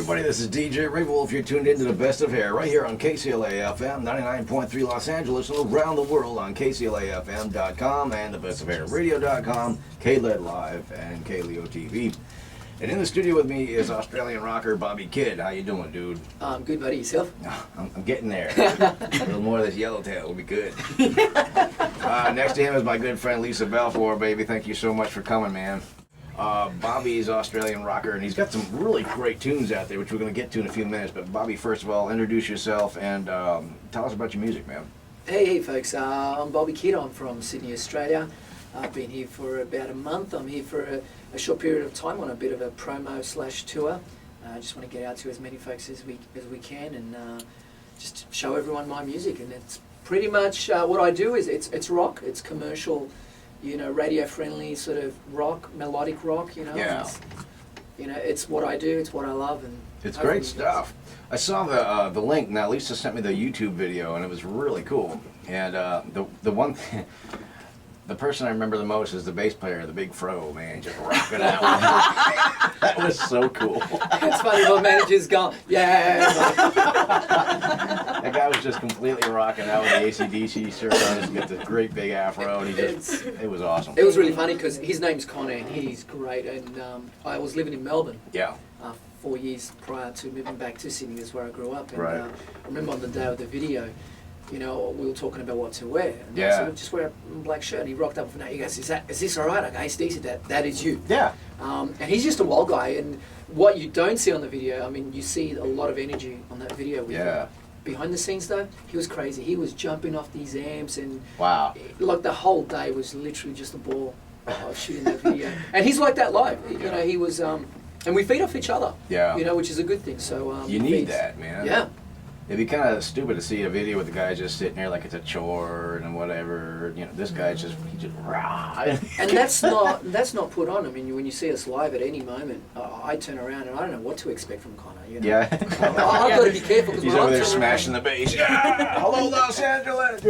everybody, this is DJ Ray Wolf. You're tuned into the Best of Hair right here on KCLA FM 99.3 Los Angeles and around the world on KCLAFM.com and thebestofhairradio.com, KLED Live, and KLEO TV. And in the studio with me is Australian rocker Bobby Kidd. How you doing, dude? Good, buddy. Yourself? I'm getting there. A little more of this yellowtail will be good. Next to him is my good friend Lisa Balfour, baby. Thank you so much for coming, man. Bobby's Australian rocker, and he's got some really great tunes out there, which we're going to get to in a few minutes. But Bobby, first of all, introduce yourself and tell us about your music, man. Hey, folks. I'm Bobby Kidd. I'm from Sydney, Australia. I've been here for about a month. I'm here for a short period of time on a bit of a promo/tour. I just want to get out to as many folks as we can and just show everyone my music. And it's pretty much what I do is it's rock. It's commercial, you know, radio-friendly sort of rock, melodic rock. You know, Yeah. It's what I do. It's what I love, and It's great stuff. I saw the link. Now Lisa sent me the YouTube video, and it was really cool. And the one thing, the person I remember the most is the bass player, the big fro, man, just rocking out. That was so cool. It's funny, my manager's gone, yeah. That guy was just completely rocking out with the AC/DC shirt on. He's got this great big afro, and it was awesome. It was really funny because his name's Connor and he's great. And I was living in Melbourne. Yeah. 4 years prior to moving back to Sydney. That's where I grew up. And Right. I remember on the day of the video, you know, we were talking about what to wear. And Yeah. I said, just wear a black shirt. And he rocked up for that. He goes, is this all right? I go, hey, Stacey, that is you. Yeah. And he's just a wild guy. And what you don't see on the video, I mean, you see a lot of energy on that video with him. Yeah. Behind the scenes, though, he was crazy. He was jumping off these amps and Wow. like the whole day was literally just a ball of shooting that video. And he's like that live. You know, he was, and we feed off each other. Yeah. You know, which is a good thing. So You need that, man. Yeah. It'd be kind of stupid to see a video with the guy just sitting there like it's a chore and whatever. You know, this guy's he just rah. And that's not put on. I mean, when you see us live at any moment, I turn around and I don't know what to expect from Connor. You know? Yeah. I've got to be careful because He's over there smashing the bass. Yeah! Hello, Los Angeles.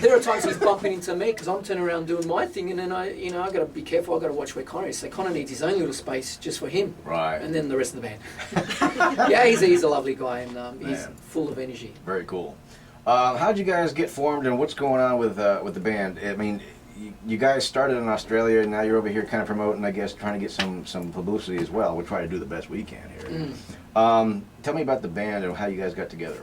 There are times he's bumping into me because I'm turning around doing my thing, and then I got to be careful. I got to watch where Connor is. So Connor needs his own little space just for him. Right. And then the rest of the band. Yeah, he's a lovely guy, and he's full of energy. Very cool. How'd you guys get formed, and what's going on with the band? I mean, you guys started in Australia, and now you're over here kind of promoting, I guess, trying to get some publicity as well. We'll try to do the best we can here. Tell me about the band and how you guys got together.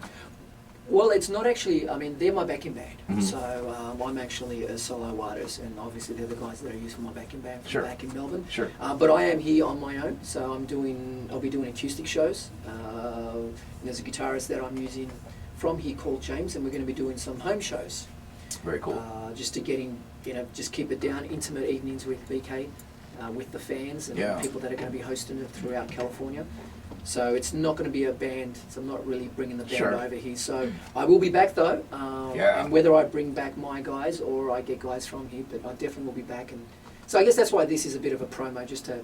Well, it's not actually, I mean, they're my backing band. Mhm. So I'm actually a solo artist, and obviously they're the guys that I use for my backing band Sure. back in Melbourne. Sure. But I am here on my own, so I'll be doing acoustic shows. There's a guitarist that I'm using from here called James, and we're going to be doing some home shows. Very cool. Just to get in, you know, just keep it down, intimate evenings with BK, with the fans and Yeah. people that are going to be hosting it throughout California. So it's not going to be a band, so I'm not really bringing the band Sure. over here. So I will be back though, Yeah. and whether I bring back my guys or I get guys from here, but I definitely will be back. And so I guess that's why this is a bit of a promo, just to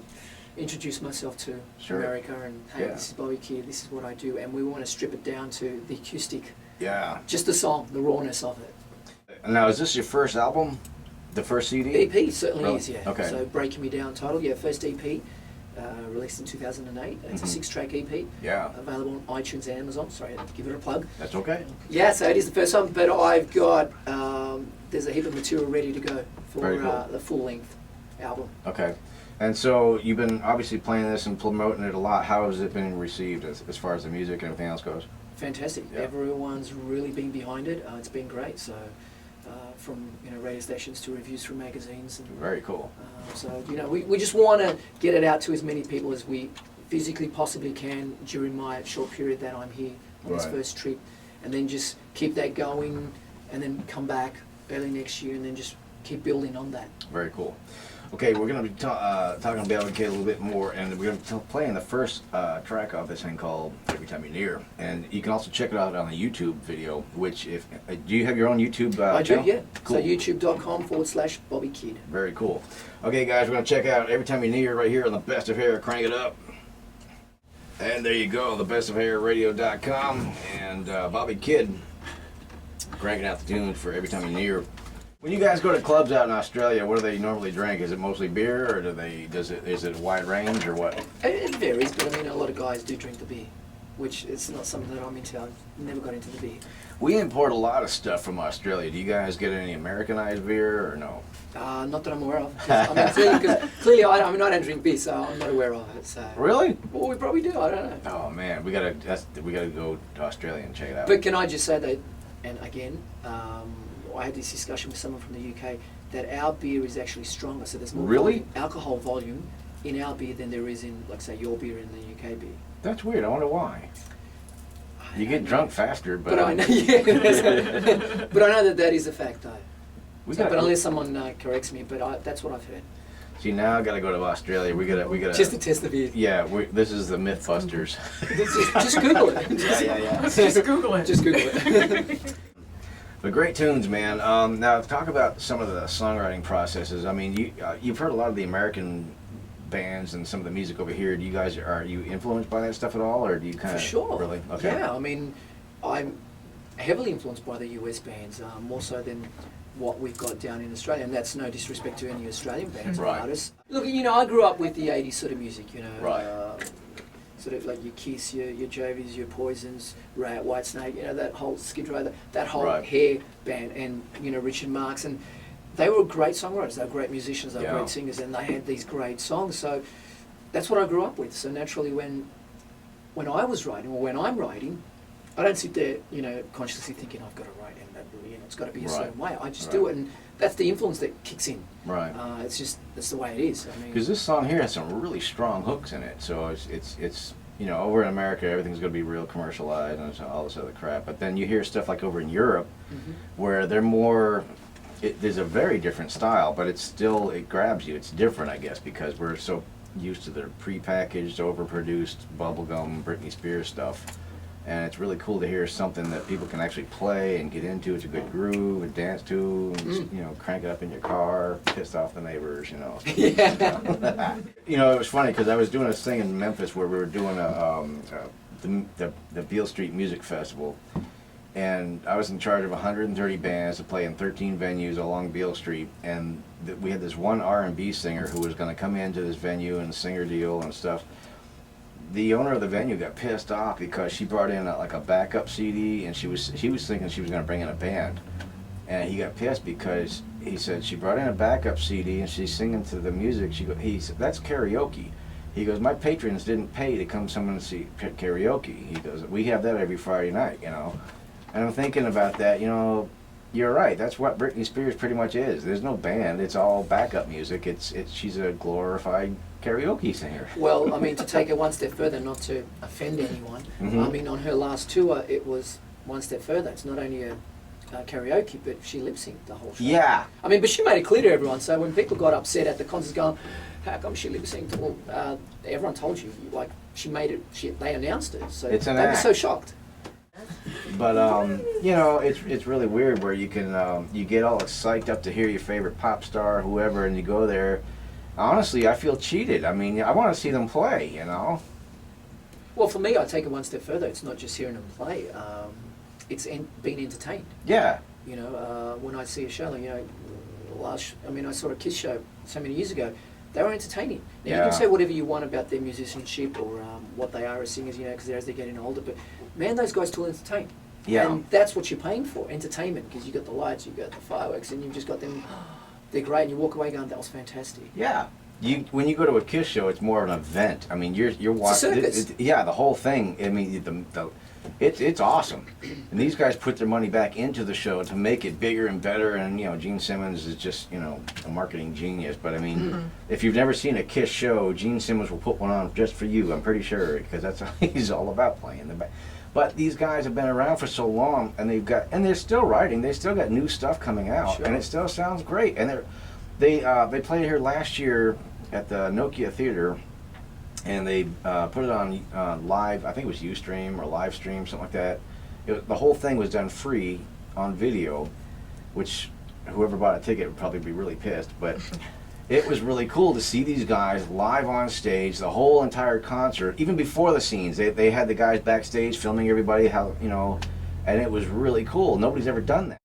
introduce myself to Sure. America and hey, Yeah. this is Bobby Kidd, this is what I do, and we want to strip it down to the acoustic, Yeah. just the song, the rawness of it. Now, is this your first album? The first CD? EP certainly Really? is, yeah. Okay. So Breaking Me Down title, yeah, first EP, released in 2008. It's Mhm. a 6-track EP. Yeah. Available on iTunes and Amazon. Sorry, I have to give it a plug. That's okay. Yeah, so it is the first one, but I've got, there's a heap of material ready to go for Very cool. the full-length album. Okay. And so you've been obviously playing this and promoting it a lot. How has it been received as far as the music and everything else goes? Fantastic. Yeah. Everyone's really been behind it. It's been great. So from radio stations to reviews from magazines. And, Very cool. so, you know, we just want to get it out to as many people as we physically possibly can during my short period that I'm here on this Right. first trip, and then just keep that going, and then come back early next year, and then just keep building on that. Very cool. Okay, we're going to be talking about BK a little bit more, and we're going to be playing the first track off this thing called Every Time You're Near. And you can also check it out on the YouTube video, which do you have your own YouTube I do, channel? yeah. Cool. So youtube.com/Bobby Kidd. Very cool. Okay, guys, we're going to check out Every Time You're Near right here on the Best of Hair. Crank it up. And there you go, the bestofhairradio.com, and Bobby Kidd cranking out the tunes for Every Time You're Near. When you guys go to clubs out in Australia, what do they normally drink? Is it mostly beer, or is it a wide range, or what? It varies, but I mean, a lot of guys do drink the beer. which is not something that I'm into. I never got into the beer. We import a lot of stuff from Australia. Do you guys get any Americanized beer or no? Not that I'm aware of. Because clearly I don't drink beer, so I'm not aware of it. So. Really? Well, we probably do. I don't know. Oh man, we gotta go to Australia and check it out. But can I just say that, and again, I had this discussion with someone from the UK, that our beer is actually stronger. So there's more alcohol volume in our beer than there is in, like, say, your beer in the UK beer. That's weird. I wonder why. You get drunk faster, but I know, yeah. But I know that is a fact, though. But unless someone corrects me, but that's what I've heard. See, now I gotta go to Australia. We gotta just to test the beer. Yeah, this is the Mythbusters. just Google it. Yeah. Just Google it. Just Google it. But great tunes, man. Now talk about some of the songwriting processes. I mean, you've heard a lot of the American bands and some of the music over here. Are you influenced by that stuff at all, or do you kind of? For sure. Really? Okay. Yeah, I mean, I'm heavily influenced by the US bands, more so than what we've got down in Australia, and that's no disrespect to any Australian bands or artists. Look, I grew up with the 80s sort of music, Right. Sort of like your Kiss, your Jovies, your Poisons, Rat, Whitesnake, that whole Skid Row, that whole hair band, and Richard Marx, and they were great songwriters, they were great musicians, they were great singers, and they had these great songs. So that's what I grew up with. So naturally, when I was writing, or when I'm writing, I don't sit there, consciously thinking I've got to write, and that it's got to be a certain way. I just do it, and that's the influence that kicks in. Right. That's the way it is. I mean, because this song here has some really strong hooks in it. So it's over in America everything's going to be real commercialized and all this other crap. But then you hear stuff like over in Europe, where they're more. There's a very different style, but it grabs you. It's different, I guess, because we're so used to their prepackaged, overproduced bubblegum Britney Spears stuff. And it's really cool to hear something that people can actually play and get into. It's a good groove and dance to, and, crank it up in your car, piss off the neighbors, Yeah. It was funny because I was doing this thing in Memphis where we were doing the Beale Street Music Festival. And I was in charge of 130 bands to play in 13 venues along Beale Street, and we had this one R&B singer who was going to come into this venue and sing her deal and stuff. The owner of the venue got pissed off because she brought in a backup CD, and he was thinking she was going to bring in a band, and he got pissed because he said she brought in a backup CD and she's singing to the music. He said, that's karaoke. He goes, my patrons didn't pay to come someone to see karaoke. He goes, we have that every Friday night, And I'm thinking about that, you're right. That's what Britney Spears pretty much is. There's no band. It's all backup music. She's a glorified karaoke singer. Well, I mean, to take it one step further, not to offend anyone, I mean, on her last tour, it was one step further. It's not only a karaoke, but she lip-synced the whole show. Yeah. I mean, but she made it clear to everyone, so when people got upset at the concerts going, how come she lip-synced? Well, everyone told you, she made it, they announced it, so It's an they were act. so shocked. But it's really weird where you can you get all psyched up to hear your favorite pop star or whoever, and you go there. Honestly, I feel cheated. I mean, I want to see them play. Well, for me, I take it one step further. It's not just hearing them play. It's being entertained. Yeah. When I see a show, I saw a Kiss show so many years ago. They were entertaining. Now, you can say whatever you want about their musicianship or what they are as singers, because as they're getting older, but man, those guys still entertain. Yeah. And that's what you're paying for, entertainment, because you got the lights, you got the fireworks, and you've just got them. They're great, and you walk away going, that was fantastic. Yeah. When you go to a Kiss show, it's more of an event. I mean, you're watching. The whole thing. I mean, it's awesome. And these guys put their money back into the show to make it bigger and better. And Gene Simmons is just a marketing genius. But I mean, if you've never seen a Kiss show, Gene Simmons will put one on just for you. I'm pretty sure, because that's what he's all about, playing the back. But these guys have been around for so long, and they're still writing. They still got new stuff coming out, and it still sounds great. And they played here last year at the Nokia Theater, and they put it on live. I think it was Ustream or Livestream, something like that. The whole thing was done free on video, which whoever bought a ticket would probably be really pissed. But it was really cool to see these guys live on stage, the whole entire concert, even before the scenes. They had the guys backstage filming everybody, and it was really cool. Nobody's ever done that.